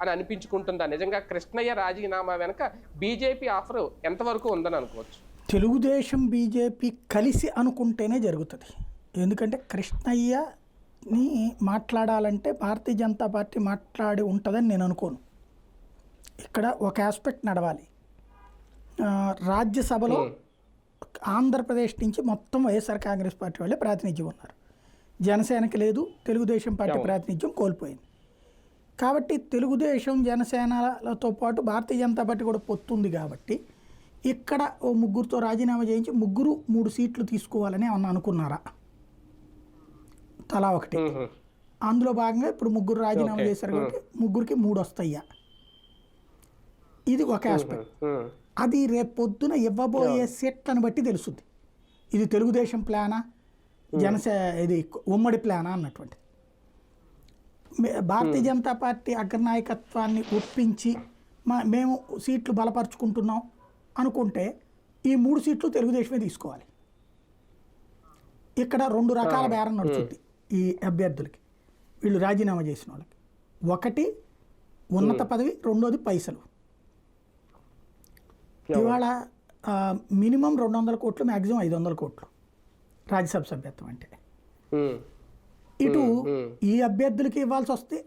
అని అనిపించుకుంటుందా? నిజంగా కృష్ణయ్య రాజీనామా వెనక బీజేపీ ఆఫర్ ఎంతవరకు ఉందని అనుకోవచ్చు? తెలుగుదేశం బీజేపీ కలిసి అనుకుంటేనే జరుగుతుంది. ఎందుకంటే కృష్ణయ్యని మాట్లాడాలంటే భారతీయ జనతా పార్టీ మాట్లాడి ఉంటుందని నేను అనుకోను. ఇక్కడ ఒక ఆస్పెక్ట్ నడవాలి. రాజ్యసభలో ఆంధ్రప్రదేశ్ నుంచి మొత్తం వైఎస్ఆర్ కాంగ్రెస్ పార్టీ వాళ్ళే ప్రాతినిధ్యం ఉన్నారు. జనసేనకి లేదు, తెలుగుదేశం పార్టీ ప్రాతినిధ్యం కోల్పోయింది. కాబట్టి తెలుగుదేశం జనసేనలతో పాటు భారతీయ జనతా పార్టీ కూడా పొత్తుంది. కాబట్టి ఇక్కడ ఓ ముగ్గురితో రాజీనామా చేయించి ముగ్గురు 3 సీట్లు తీసుకోవాలని ఏమన్నా అనుకున్నారా? తలా ఒకటి. అందులో భాగంగా ఇప్పుడు ముగ్గురు రాజీనామా చేశారు కాబట్టి ముగ్గురికి 3 వస్తాయా? ఇది ఒక ఆస్పెక్ట్. అది రేపు పొద్దున ఇవ్వబోయే సీట్లను బట్టి తెలుస్తుంది. ఇది తెలుగుదేశం ప్లానా, ఇది ఉమ్మడి ప్లానా అన్నటువంటి. భారతీయ జనతా పార్టీ అగ్రనాయకత్వాన్ని ఒప్పించి మేము సీట్లు బలపరుచుకుంటున్నాం అనుకుంటే ఈ 3 సీట్లు తెలుగుదేశమే తీసుకోవాలి. ఇక్కడ 2 రకాల బేరం నడుచుద్ది ఈ అభ్యర్థులకి, వీళ్ళు రాజీనామా చేసిన వాళ్ళకి. ఒకటి ఉన్నత పదవి, రెండోది పైసలు. ఇవాళ మినిమం 200 కోట్లు, మ్యాక్సిమం 500 కోట్లు రాజ్యసభ సభ్యత్వం అంటే. ఇటు ఈ అభ్యర్థులకి ఇవ్వాల్సి వస్తే,